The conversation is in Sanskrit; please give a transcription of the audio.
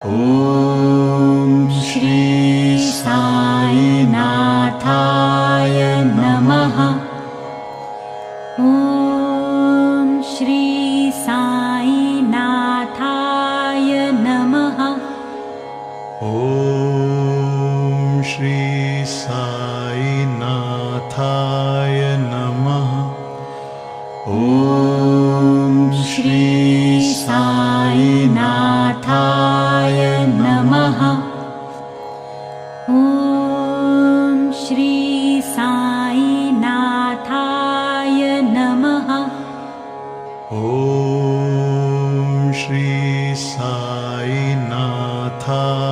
ॐ श्री साई नाथाय नमः। ॐ श्री साई नाथाय नमः। ॐ श्री साई नाथाय नमः। ॐ श्री साई नाथाय नमः। ॐ श्री साई नाथाय नमः। ॐ श्री साई नाथाय